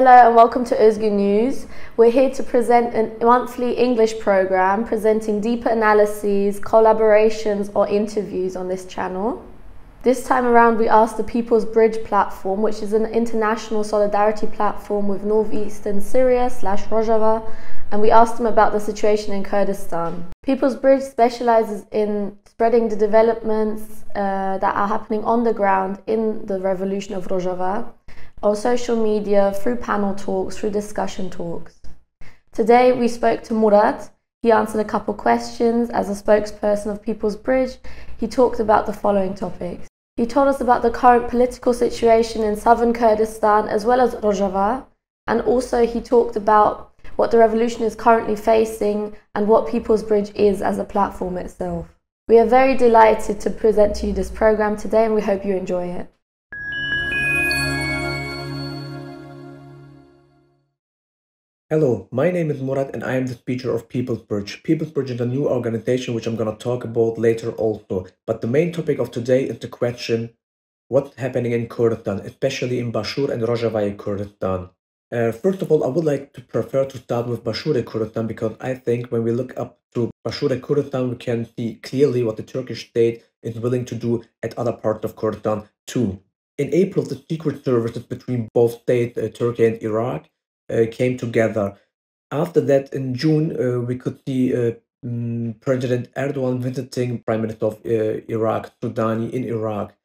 Hello and welcome to Özgür News. We're here to present a monthly English program presenting deeper analyses, collaborations or interviews on this channel. This time around we asked the People's Bridge platform, which is an international solidarity platform with northeastern Syria / Rojava, and we asked them about the situation in Kurdistan. People's Bridge specializes in spreading the developments that are happening on the ground in the revolution of Rojava, on social media, through panel talks, through discussion talks. Today we spoke to Murat. He answered a couple questions. As a spokesperson of People's Bridge, he talked about the following topics. He told us about the current political situation in southern Kurdistan as well as Rojava, and also he talked about what the revolution is currently facing and what People's Bridge is as a platform itself. We are very delighted to present to you this program today and we hope you enjoy it. Hello, my name is Murat and I am the speaker of People's Bridge. People's Bridge is a new organization which I'm going to talk about later also. But the main topic of today is the question, what's happening in Kurdistan, especially in Başur and Rojava Kurdistan. First of all, I would like to prefer to start with Başur Kurdistan because I think when we look up to Başur Kurdistan, we can see clearly what the Turkish state is willing to do at other parts of Kurdistan too. In April, the secret services between both states, Turkey and Iraq, came together. After that, in June, we could see President Erdogan visiting Prime Minister of Iraq, Sudani, in Iraq.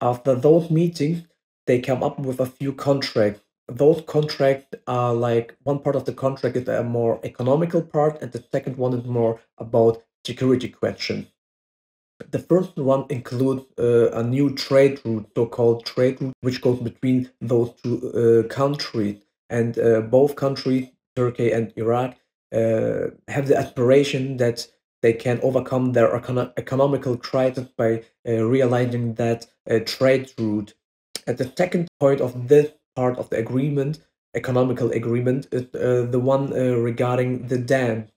After those meetings, they came up with a few contracts. Those contracts are like, one part of the contract is a more economical part, and the second one is more about security questions. The first one includes a new trade route, so-called trade route, which goes between those two countries. And both countries, Turkey and Iraq, have the aspiration that they can overcome their economical crisis by realizing that trade route. And the second point of this part of the agreement, economical agreement, is the one regarding the dam.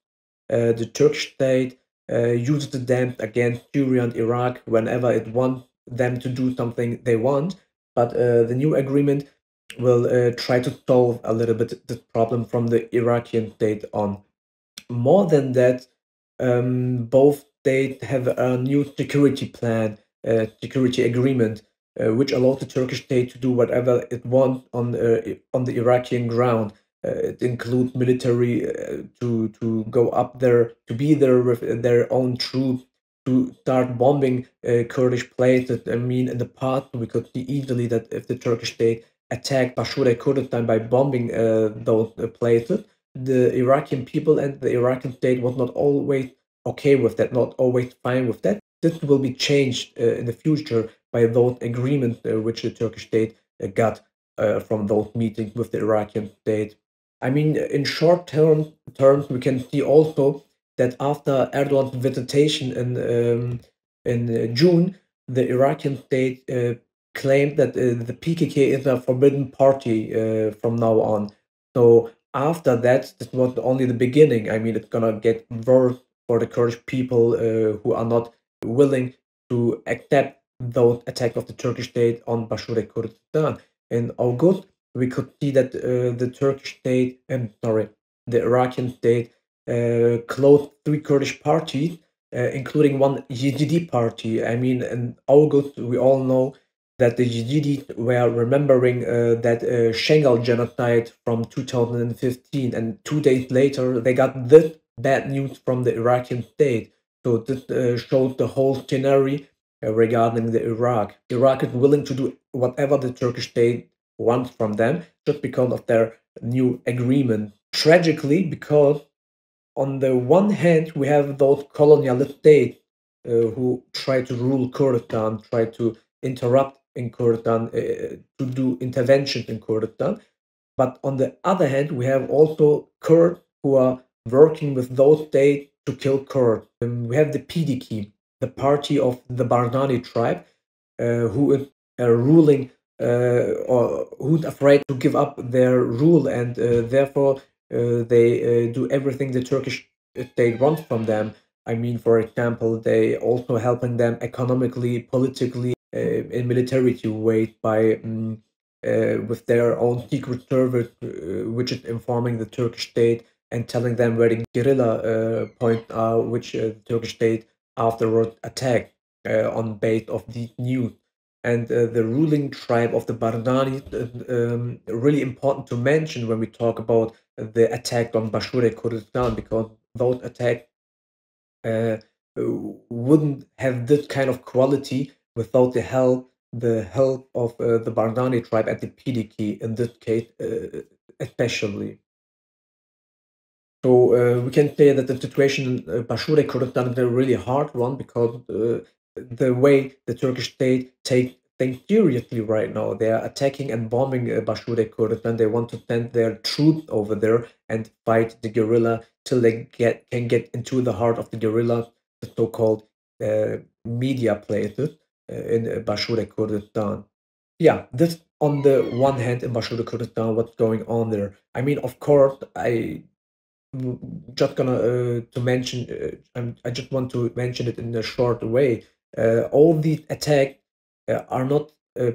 The Turkish state uses the dams against Syria and Iraq whenever it wants them to do something they want. But the new agreement will try to solve a little bit this problem from the Iraqi state on. More than that, both states have a new security plan, security agreement, which allows the Turkish state to do whatever it wants on the Iraqi ground. It includes military to go up there, to be there with their own troops, to start bombing Kurdish places. I mean, in the past, we could see easily that if the Turkish state attacked Başur Kurdistan by bombing those places, the Iraqi people and the Iraqi state was not always okay with that, not always fine with that. This will be changed in the future by those agreements which the Turkish state got from those meetings with the Iraqi state. I mean, in short terms, we can see also that after Erdogan's visitation in June, the Iraqi state claimed that the PKK is a forbidden party from now on. So after that, this was only the beginning. I mean, it's gonna get worse for the Kurdish people who are not willing to accept those attacks of the Turkish state on Başur Kurdistan. In August, we could see that the Turkish state, the Iraqi state closed 3 Kurdish parties, including one Yazidi party. I mean, in August, we all know that the Yazidis were remembering that Shengal genocide from 2015, and 2 days later they got this bad news from the Iraqi state. So this shows the whole scenario regarding the Iraq. Iraq is willing to do whatever the Turkish state wants from them just because of their new agreement. Tragically, because on the one hand we have those colonialist states who try to rule Kurdistan, try to interrupt in Kurdistan, to do interventions in Kurdistan. But on the other hand, we have also Kurds who are working with those states to kill Kurds. We have the PDK, the party of the Barzani tribe, who is ruling or who's afraid to give up their rule, and therefore they do everything the Turkish state wants from them. I mean, for example, they also helping them economically, politically, in military ways by with their own secret server, which is informing the Turkish state and telling them where the guerrilla point are, which the Turkish state afterward attacked on base of these news. And the ruling tribe of the Bardani, really important to mention when we talk about the attack on Başur Kurdistan, because those attacks uh, wouldn't have this kind of quality without the help of the Bardani tribe and the PDK in this case, especially. So we can say that the situation in Başur Kurdistan is a really hard one because the way the Turkish state takes things seriously right now, they are attacking and bombing Başur Kurdistan. They want to send their troops over there and fight the guerrilla till they can get into the heart of the guerrilla, the so-called media places in Başur Kurdistan. Yeah, this on the one hand in Başur Kurdistan, what's going on there. I mean, of course, just gonna to mention I just want to mention it in a short way. All these attacks are not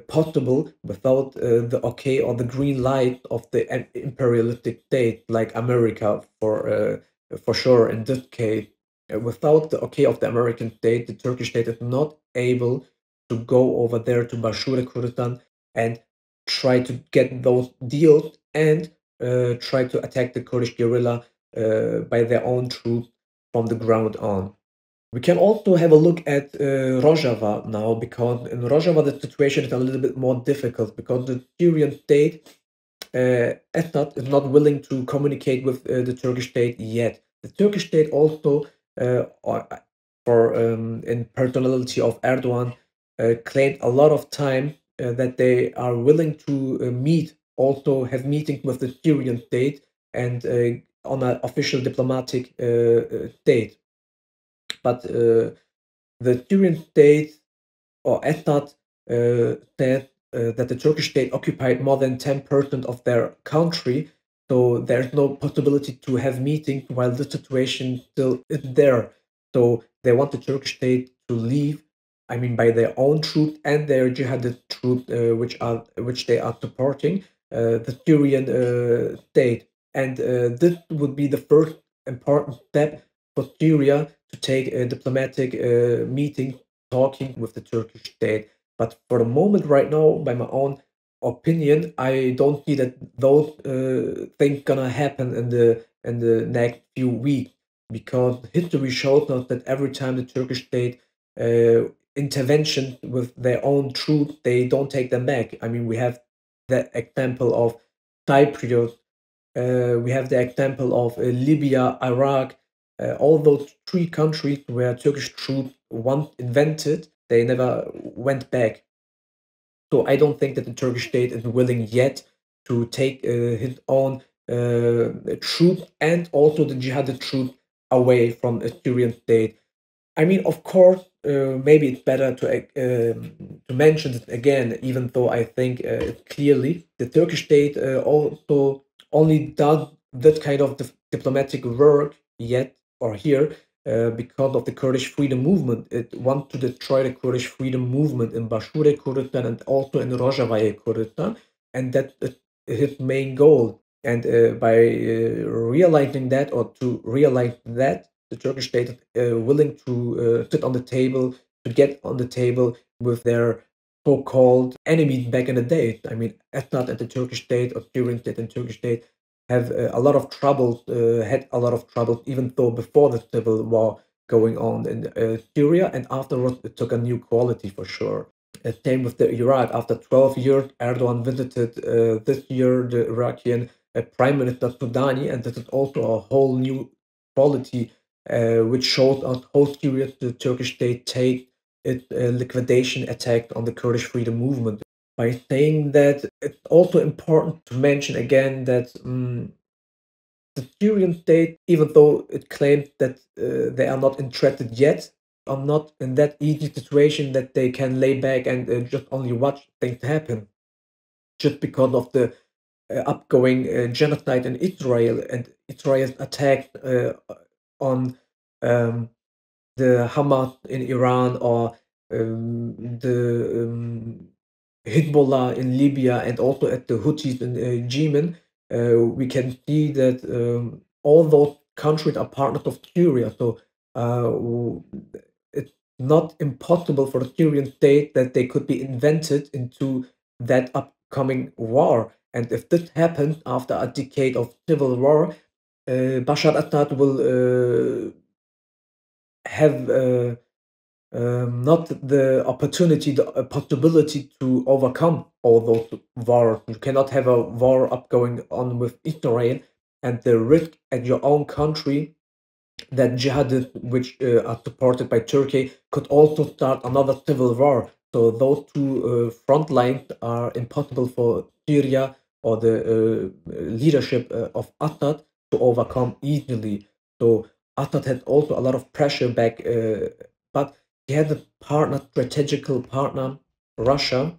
possible without the okay or the green light of the imperialistic state like America for sure in this case. Without the okay of the American state, the Turkish state is not able to go over there to Bashur Kurdistan and try to get those deals and try to attack the Kurdish guerrilla by their own troops from the ground on. We can also have a look at Rojava now, because in Rojava the situation is a little bit more difficult because the Syrian state, Assad, is not willing to communicate with the Turkish state yet. The Turkish state also, for in personality of Erdogan, claimed a lot of time that they are willing to meet, also have meetings with the Syrian state and on an official diplomatic state. But the Syrian state or Assad said that the Turkish state occupied more than 10% of their country, so there's no possibility to have meetings while the situation still is there. So they want the Turkish state to leave. I mean, by their own troops and their jihadist troops, which they are supporting the Syrian state, and this would be the first important step for Syria to take a diplomatic meeting talking with the Turkish state. But for the moment, right now, by my own opinion, I don't see that those things gonna happen in the next few weeks, because history shows us that every time the Turkish state intervention with their own troops, they don't take them back. I mean, we have the example of Cyprus, we have the example of Libya, Iraq, all those three countries where Turkish troops once invented, they never went back. So I don't think that the Turkish state is willing yet to take his own troops and also the jihadist troops away from a Syrian state. I mean, of course, maybe it's better to mention it again, even though I think clearly the Turkish state also only does that kind of diplomatic work yet or here because of the Kurdish freedom movement. It wants to destroy the Kurdish freedom movement in Bashur Kurdistan and also in Rojava Kurdistan, and that is his main goal. And by realizing that, or to realize that, the Turkish state is willing to sit on the table, to get on the table with their so-called enemies back in the day. I mean, Assad and the Turkish state, or Syrian state and Turkish state, have a lot of trouble, had a lot of trouble, even though before the civil war going on in Syria, and afterwards it took a new quality for sure. Same with the Iraq. After 12 years, Erdogan visited this year the Iraqi Prime Minister Sudani, and this is also a whole new quality, which shows us how serious the Turkish state take its liquidation attack on the Kurdish freedom movement. By saying that, it's also important to mention again that the Syrian state, even though it claims that they are not interested yet, are not in that easy situation that they can lay back and just only watch things happen, just because of the upgoing genocide in Israel and Israel's attack on um, the Hamas in Iran, or the Hezbollah in Libya and also at the Houthis in Yemen, we can see that all those countries are partners of Syria. So it's not impossible for the Syrian state that they could be invented into that upcoming war. And if this happens after a decade of civil war, Bashar Assad will have not the opportunity, the possibility to overcome all those wars. You cannot have a war up going on with Israel and the risk at your own country that jihadists, which are supported by Turkey, could also start another civil war. So those two front lines are impossible for Syria or the leadership of Assad to overcome easily. So Assad had also a lot of pressure back, but he had a partner, strategical partner, Russia,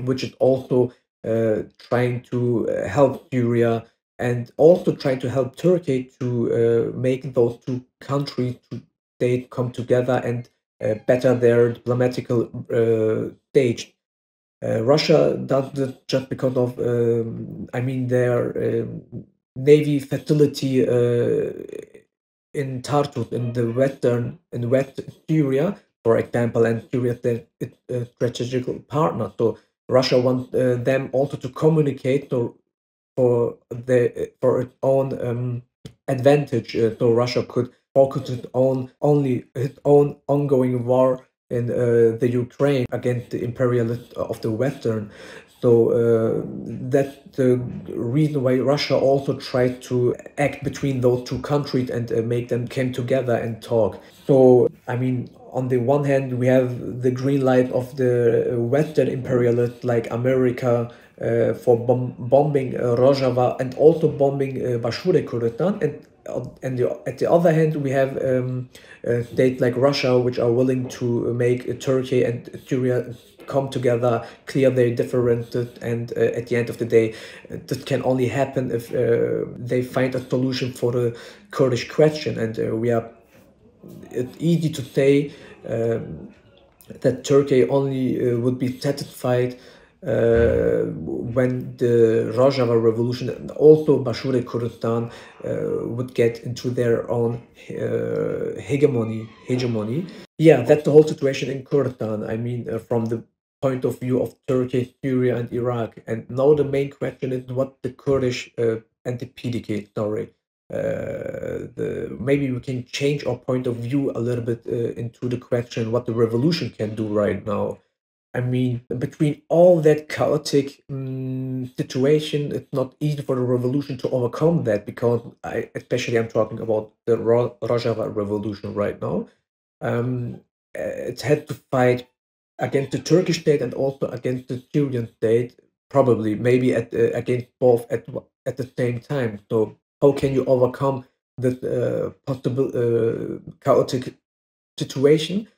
which is also trying to help Syria and also trying to help Turkey to make those two countries to they come together and better their diplomatical stage. Russia does this just because of, I mean, their navy facility in Tartus in the in West Syria, for example, and Syria is a strategical partner. So Russia wants them also to communicate for its own advantage. So Russia could focus its own ongoing war in the Ukraine against the imperialists of the Western. So that's the reason why Russia also tried to act between those two countries and make them come together and talk. So I mean, on the one hand, we have the green light of the Western imperialists like America for bombing Rojava and also bombing Başur Kurdistan, at the other hand, we have states like Russia, which are willing to make Turkey and Syria come together, clear their differences, and at the end of the day, this can only happen if they find a solution for the Kurdish question. And it's easy to say that Turkey only would be satisfied when the Rojava revolution and also Başur Kurdistan would get into their own hegemony. Yeah, that's the whole situation in Kurdistan. I mean, from the point of view of Turkey, Syria, and Iraq. And now the main question is what the Kurdish and the PDK story. Maybe we can change our point of view a little bit into the question what the revolution can do right now. I mean, between all that chaotic situation, it's not easy for the revolution to overcome that because especially I'm talking about the Rojava revolution right now. It had to fight against the Turkish state and also against the Syrian state, probably maybe against both at the same time. So how can you overcome this possible chaotic situation?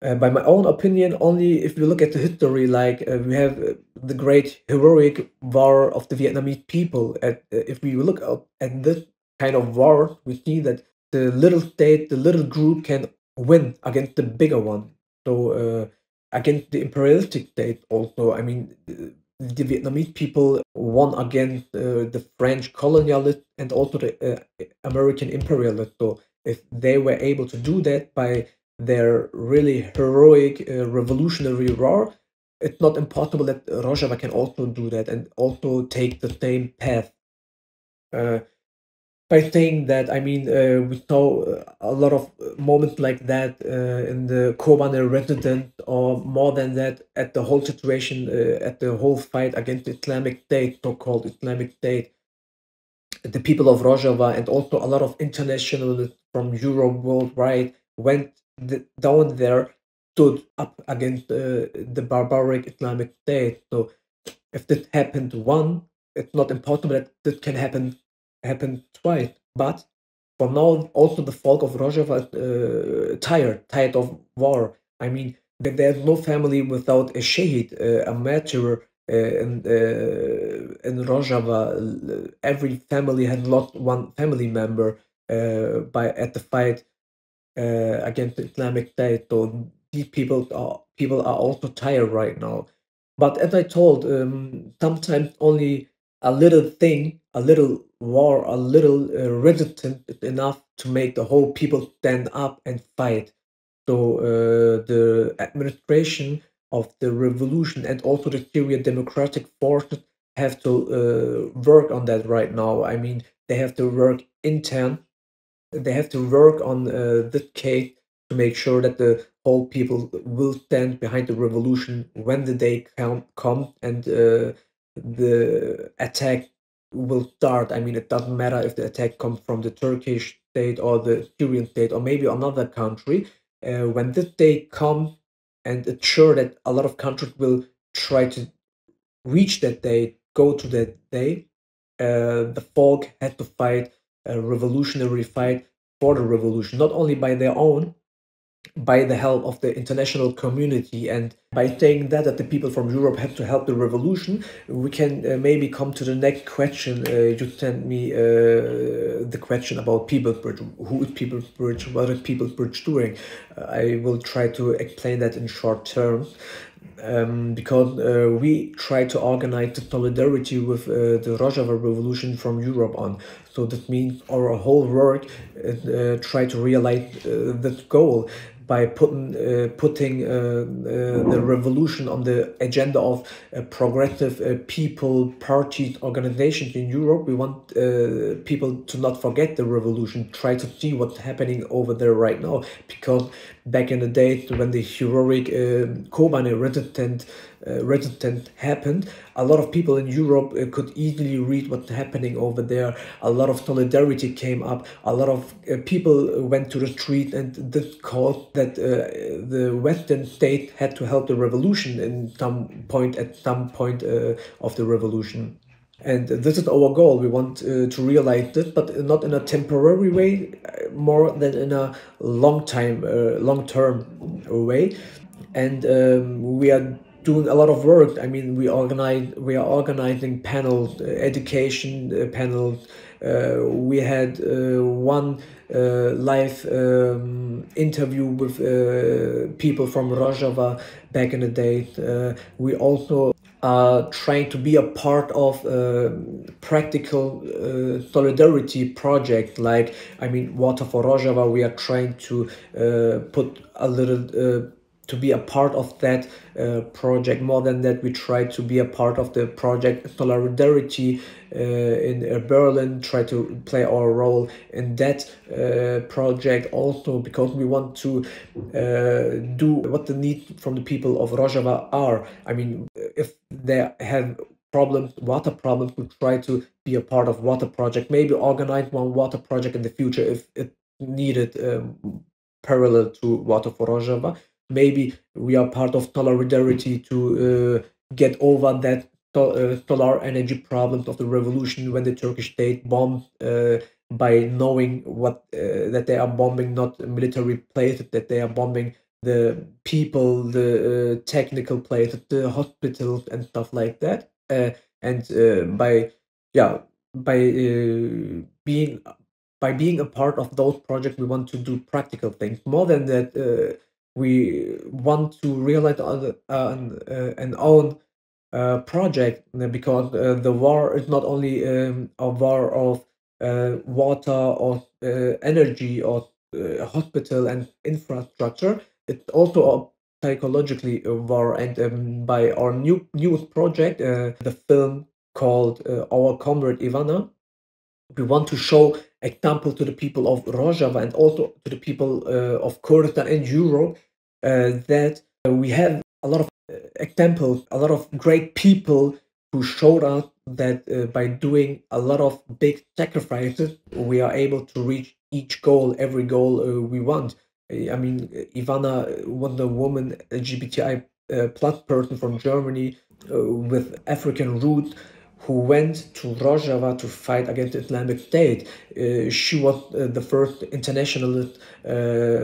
By my own opinion, only if we look at the history, like we have the great heroic war of the Vietnamese people. If we look at this kind of war, we see that the little state, the little group can win against the bigger one. So against the imperialistic state, also, I mean, the Vietnamese people won against the French colonialists and also the American imperialists. So if they were able to do that by their really heroic revolutionary war, it's not impossible that Rojava can also do that and also take the same path. Uh, by saying that, I mean, we saw a lot of moments like that in the Kobane resident, or more than that, at the whole situation, at the whole fight against the Islamic State, so-called Islamic State. The people of Rojava and also a lot of internationalists from Europe worldwide went down there, stood up against the barbaric Islamic State. So if this happened one, it's not impossible that this can happen twice. But for now, also the folk of Rojava is tired of war. I mean, there's no family without a shahid, a martyr in Rojava. Every family had lost one family member by at the fight against the Islamic State. So these people are also tired right now. But as I told, sometimes only a little thing, a little war, a little resistance is enough to make the whole people stand up and fight. So the administration of the revolution and also the Syrian democratic forces have to work on that right now. I mean, they have to work intern. They have to work on this case to make sure that the whole people will stand behind the revolution when the day come and the attack will start. I mean, it doesn't matter if the attack comes from the Turkish state or the Syrian state or maybe another country. When this day comes, and it's sure that a lot of countries will try to reach that day, go to that day, the folk had to fight a revolutionary fight for the revolution, not only by their own, by the help of the international community. And by saying that the people from Europe had to help the revolution, we can maybe come to the next question. You sent me the question about People's Bridge. Who is People's Bridge? What is People's Bridge doing? I will try to explain that in short terms. Because we try to organize the solidarity with the Rojava revolution from Europe on. So that means our whole work try to realize that goal by putting the revolution on the agenda of progressive people, parties, organizations in Europe. We want people to not forget the revolution, try to see what's happening over there right now, because back in the days when the heroic Kobane resistance happened, a lot of people in Europe could easily read what's happening over there. A lot of solidarity came up. A lot of people went to the street, and this caused that the Western state had to help the revolution at some point of the revolution. And this is our goal. We want to realize this, but not in a temporary way, more than in a long-term way. And we are doing a lot of work. I mean, we are organizing panels, education panels. We had one live interview with people from Rojava back in the day. We also trying to be a part of practical solidarity project. Like, I mean, Water for Rojava, we are trying to put a little to be a part of that project. More than that, we try to be a part of the project Solidarity in Berlin, try to play our role in that project also, because we want to do what the need from the people of Rojava are. I mean, if they have problems, water problems, we try to be a part of water project, maybe organize one water project in the future if it needed, parallel to Water for Rojava. Maybe we are part of solidarity to get over that solar energy problems of the revolution when the Turkish state bombed, by knowing what that they are bombing not military places, that they are bombing the people, the technical places, the hospitals and stuff like that. And by yeah by being by being a part of those projects, we want to do practical things. More than that, we want to realize an own project, because the war is not only a war of water or energy or hospital and infrastructure. It's also a psychologically a war. And by our newest project, the film called Our Comrade Ivana, we want to show example to the people of Rojava and also to the people of Kurdistan and Europe, that we have a lot of examples, a lot of great people who showed us that by doing a lot of big sacrifices, we are able to reach each goal, every goal we want. I mean, Ivana was a woman, LGBTI plus person from Germany with African roots, who went to Rojava to fight against the Islamic State. She was the first internationalist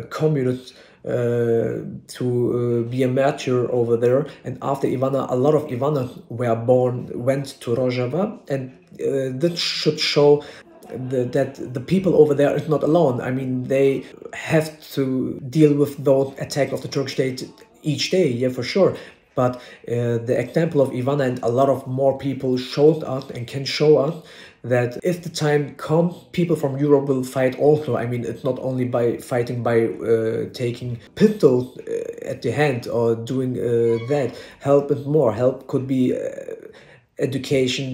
communist to be a martyr over there. And after Ivana, a lot of Ivanas went to Rojava, and this should show that the people over there is not alone. I mean, they have to deal with those attack of the Turkish state each day, yeah, for sure. but the example of Ivana and a lot of more people showed us and can show us that if the time comes, people from Europe will fight also. I mean, it's not only by fighting by taking pistols at the hand or doing that. Help and more. Help could be education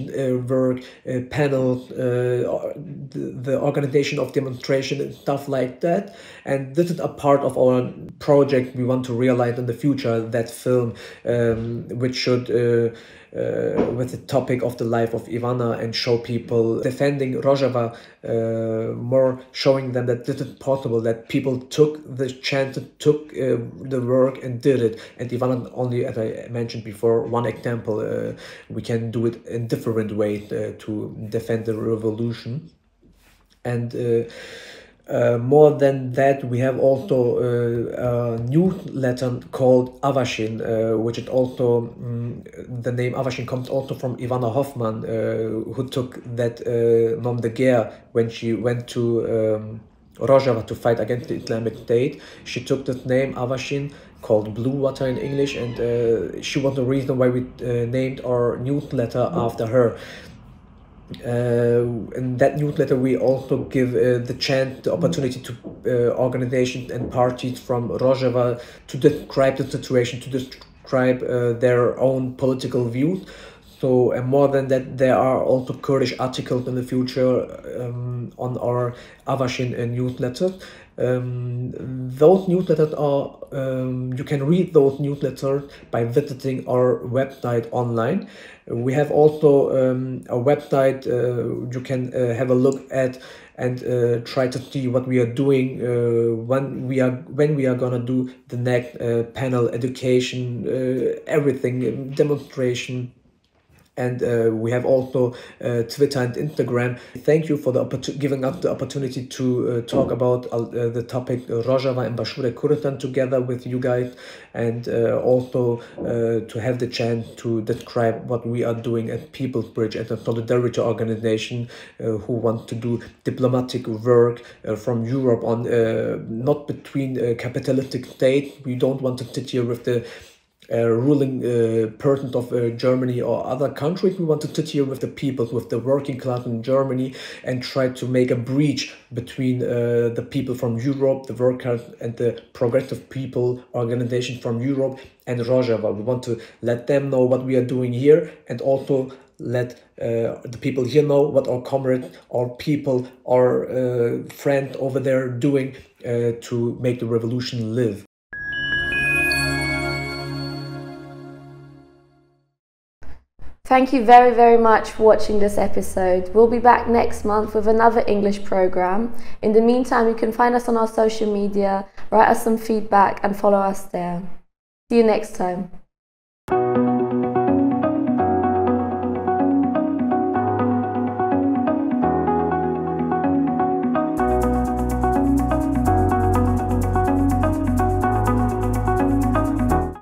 work, panels, the organization of demonstration and stuff like that. And this is a part of our project we want to realize in the future, that film, which should with the topic of the life of Ivana and show people defending Rojava, more showing them that this is possible, that people took the chance, took the work and did it. And Ivana only, as I mentioned before, one example. We can do it in different ways to defend the revolution. And more than that, we have also a newsletter called Avashin, which is also, the name Avashin comes also from Ivana Hoffman, who took that nom de guerre when she went to Rojava to fight against the Islamic State. She took this name, Avashin, called Blue Water in English, and she was the reason why we named our newsletter after her. In that newsletter, we also give the chance, the opportunity to organizations and parties from Rojava to describe the situation, to describe their own political views. So, and more than that, there are also Kurdish articles in the future on our Avashin newsletters. Those newsletters are, you can read those newsletters by visiting our website online. We have also a website you can have a look at and try to see what we are doing when we are gonna do the next panel, education, everything, demonstration. And we have also Twitter and Instagram. Thank you for giving us the opportunity to talk about the topic Rojava and Başur Kurdistan together with you guys, and also to have the chance to describe what we are doing at People's Bridge, as a solidarity organization who want to do diplomatic work from Europe on, not between capitalistic states. We don't want to sit here with the ruling persons of Germany or other countries. We want to sit here with the people, with the working class in Germany, and try to make a bridge between the people from Europe, the workers, and the progressive people organization from Europe and Rojava. We want to let them know what we are doing here, and also let the people here know what our comrades, our people, our friends over there are doing to make the revolution live. Thank you very, very much for watching this episode. We'll be back next month with another English program. In the meantime, you can find us on our social media, write us some feedback and follow us there. See you next time.